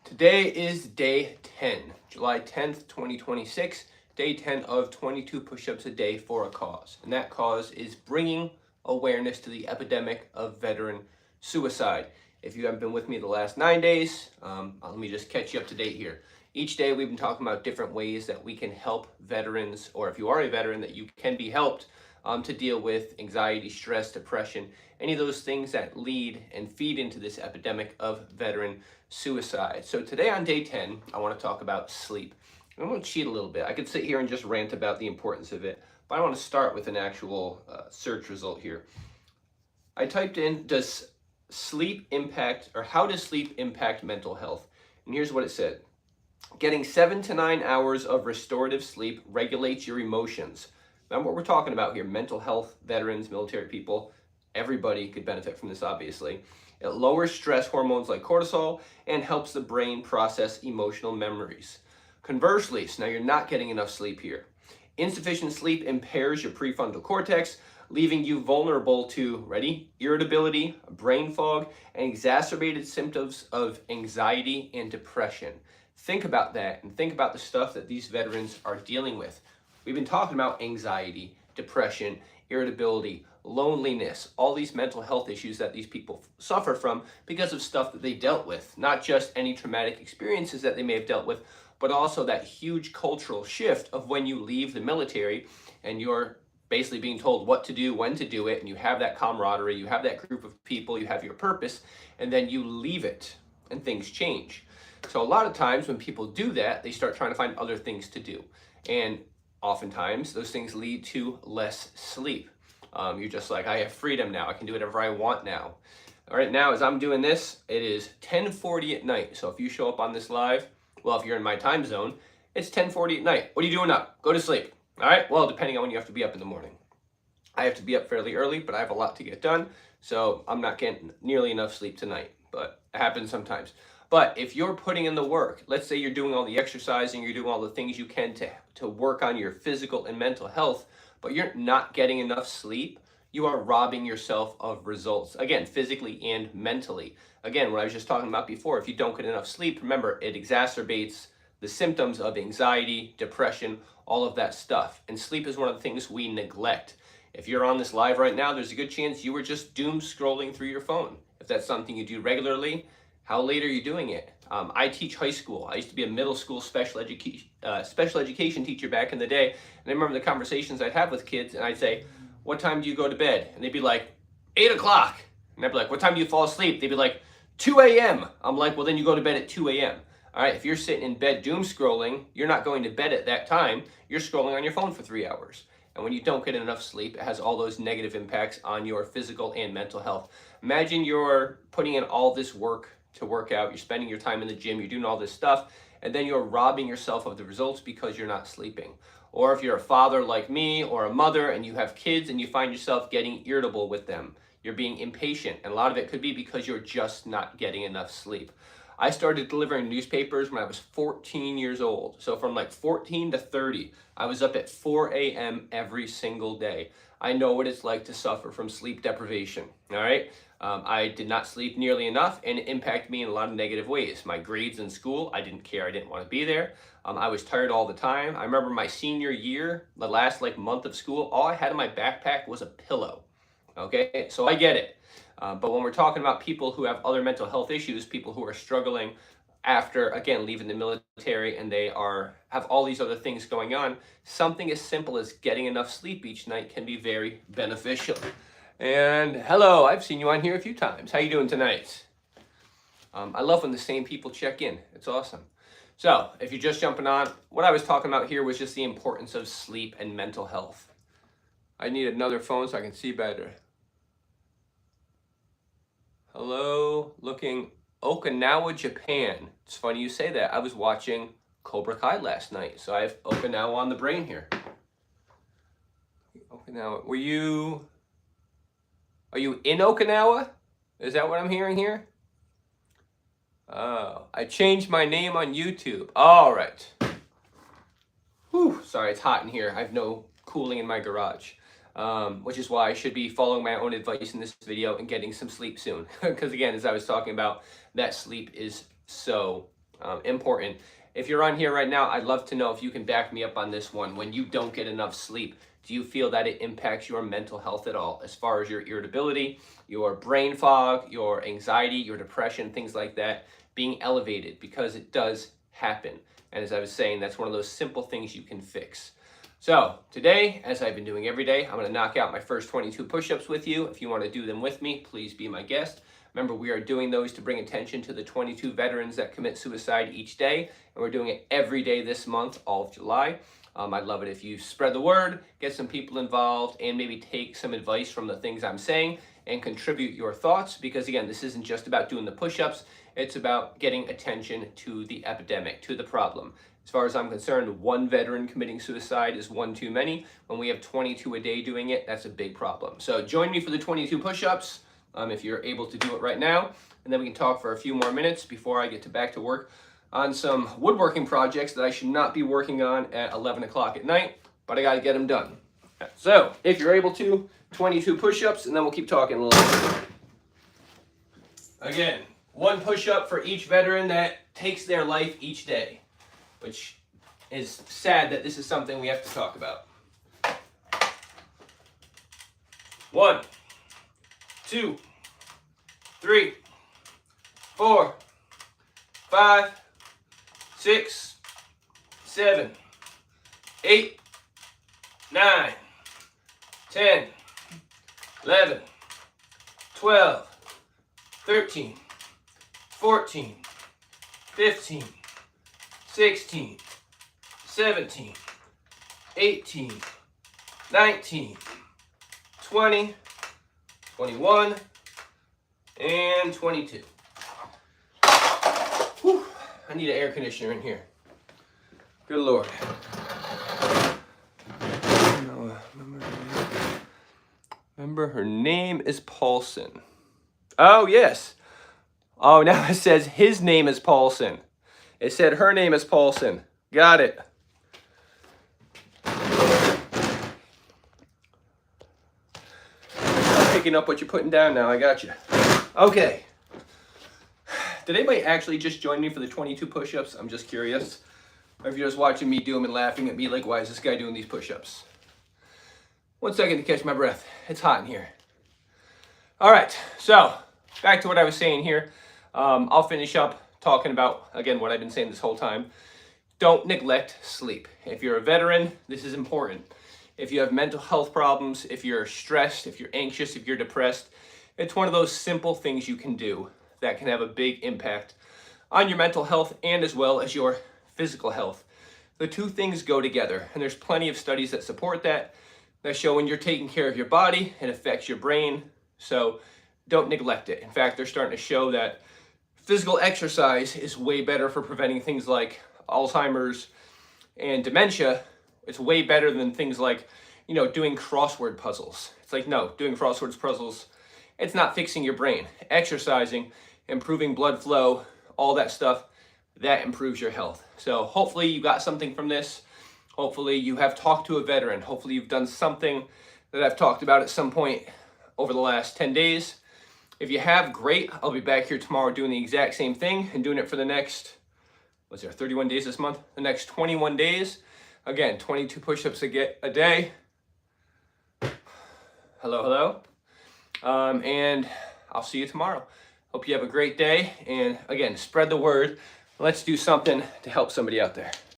Today is day 10, July 10th, 2026, day 10 of 22 push-ups a day for a cause. And that cause is bringing awareness to the epidemic of veteran suicide. If you haven't been with me the last 9 days, let me just catch you up to date here. Each day we've been talking about different ways that we can help veterans, or if you are a veteran, that you can be helped to deal with anxiety, stress, depression, any of those things that lead and feed into this epidemic of veteran suicide. So today on day 10, I want to talk about sleep. I'm going to cheat a little bit. I could sit here and just rant about the importance of it, but I want to start with an actual search result here. I typed in, does sleep impact, or how does sleep impact mental health? And here's what it said. Getting 7 to 9 hours of restorative sleep regulates your emotions. Remember what we're talking about here, mental health, veterans, military people, everybody could benefit from this, obviously. It lowers stress hormones like cortisol and helps the brain process emotional memories. Conversely, so now you're not getting enough sleep here. Insufficient sleep impairs your prefrontal cortex, leaving you vulnerable to, ready, irritability, brain fog, and exacerbated symptoms of anxiety and depression. Think about that and think about the stuff that these veterans are dealing with. We've been talking about anxiety, depression, irritability, loneliness, all these mental health issues that these people suffer from because of stuff that they dealt with. Not just any traumatic experiences that they may have dealt with, but also that huge cultural shift of when you leave the military and you're basically being told what to do, when to do it, and you have that camaraderie, you have that group of people, you have your purpose, and then you leave it and things change. So a lot of times when people do that, they start trying to find other things to do. And oftentimes those things lead to less sleep. You're just like, I have freedom now. I can do whatever I want now. All right, now as I'm doing this, it is 10:40 at night. So if you show up on this live, well, if you're in my time zone, it's 10:40 at night. What are you doing up? Go to sleep. All right, well, depending on when you have to be up in the morning. I have to be up fairly early, but I have a lot to get done. So I'm not getting nearly enough sleep tonight, but it happens sometimes. But if you're putting in the work, let's say you're doing all the exercising, you're doing all the things you can to work on your physical and mental health, but you're not getting enough sleep, you are robbing yourself of results. Again, physically and mentally. Again, what I was just talking about before, if you don't get enough sleep, remember, it exacerbates the symptoms of anxiety, depression, all of that stuff. And sleep is one of the things we neglect. If you're on this live right now, there's a good chance you were just doom scrolling through your phone. If that's something you do regularly, how late are you doing it? I teach high school. I used to be a middle school special education teacher back in the day. And I remember the conversations I'd have with kids, and I'd say, what time do you go to bed? And they'd be like, 8 o'clock. And I'd be like, what time do you fall asleep? They'd be like, 2 a.m. I'm like, well, then you go to bed at 2 a.m. All right, if you're sitting in bed doom scrolling, you're not going to bed at that time. You're scrolling on your phone for 3 hours. And when you don't get enough sleep, it has all those negative impacts on your physical and mental health. Imagine you're putting in all this work to work out, you're spending your time in the gym, you're doing all this stuff, and then you're robbing yourself of the results because you're not sleeping. Or if you're a father like me or a mother and you have kids and you find yourself getting irritable with them, you're being impatient, and a lot of it could be because you're just not getting enough sleep. I started delivering newspapers when I was 14 years old. So from like 14 to 30, I was up at 4 a.m. every single day. I know what it's like to suffer from sleep deprivation, all right? I did not sleep nearly enough, and it impacted me in a lot of negative ways. My grades in school, I didn't care. I didn't want to be there. I was tired all the time. I remember my senior year, the last like month of school, all I had in my backpack was a pillow, okay? So I get it. But when we're talking about people who have other mental health issues, people who are struggling after, again, leaving the military and they have all these other things going on, something as simple as getting enough sleep each night can be very beneficial. And hello, I've seen you on here a few times. How you doing tonight? I love when the same people check in. It's awesome. So if you're just jumping on, what I was talking about here was just the importance of sleep and mental health. I need another phone so I can see better. Hello, looking Okinawa, Japan. It's funny you say that. I was watching Cobra Kai last night, so I have Okinawa on the brain here. Okinawa, are you in Okinawa? Is that what I'm hearing here? Oh, I changed my name on YouTube. All right. Whew, sorry, it's hot in here. I have no cooling in my garage. Which is why I should be following my own advice in this video and getting some sleep soon. Because again, as I was talking about, that sleep is so Important. If you're on here right now, I'd love to know if you can back me up on this one. When you don't get enough sleep, do you feel that it impacts your mental health at all, as far as your irritability, your brain fog, your anxiety, your depression, things like that being elevated? Because it does happen. And as I was saying, that's one of those simple things you can fix. So today, as I've been doing every day, I'm going to knock out my first 22 push-ups with you. If you want to do them with me, please be my guest. Remember, we are doing those to bring attention to the 22 veterans that commit suicide each day, and we're doing it every day this month, all of July. I'd love it if you spread the word, get some people involved, and maybe take some advice from the things I'm saying and contribute your thoughts, because again, this isn't just about doing the push-ups, it's about getting attention to the epidemic, to the problem. As far as I'm concerned, one veteran committing suicide is one too many. When we have 22 a day doing it, that's a big problem. So join me for the 22 push-ups if you're able to do it right now, and then we can talk for a few more minutes before I get back to work on some woodworking projects that I should not be working on at 11 o'clock at night, but I got to get them done. So if you're able to, 22 push-ups, and then we'll keep talking a little bit. Again, one push-up for each veteran that takes their life each day, which is sad that this is something we have to talk about. 1, 2, 3, 4, 5, 6, 7, 8, 9, 10, 11, 12, 13, 14, 15, 16, 17, 18, 19, 20, 21, and 22. Whew, I need an air conditioner in here. Good Lord. Remember, her name is Paulson. Oh, yes. Oh, now it says his name is Paulson. It said her name is Paulson. Got it. I'm picking up what you're putting down now. I got you. Okay. Did anybody actually just join me for the 22 push-ups? I'm just curious. Or if you're just watching me do them and laughing at me like, why is this guy doing these push-ups? 1 second to catch my breath. It's hot in here. All right, so back to what I was saying here. I'll finish up talking about, again, what I've been saying this whole time. Don't neglect sleep. If you're a veteran, this is important. If you have mental health problems, if you're stressed, if you're anxious, if you're depressed, it's one of those simple things you can do that can have a big impact on your mental health and as well as your physical health. The two things go together, and there's plenty of studies that support that show when you're taking care of your body, it affects your brain. So don't neglect it. In fact, they're starting to show that physical exercise is way better for preventing things like Alzheimer's and dementia. It's way better than things like, doing crossword puzzles. It's like, no, doing crossword puzzles, it's not fixing your brain. Exercising, improving blood flow, all that stuff, that improves your health. So hopefully you got something from this. Hopefully you have talked to a veteran. Hopefully you've done something that I've talked about at some point over the last 10 days. If you have, great. I'll be back here tomorrow doing the exact same thing and doing it for the next, 31 days this month? The next 21 days. Again, 22 push-ups a day. Hello. And I'll see you tomorrow. Hope you have a great day. And again, spread the word. Let's do something to help somebody out there.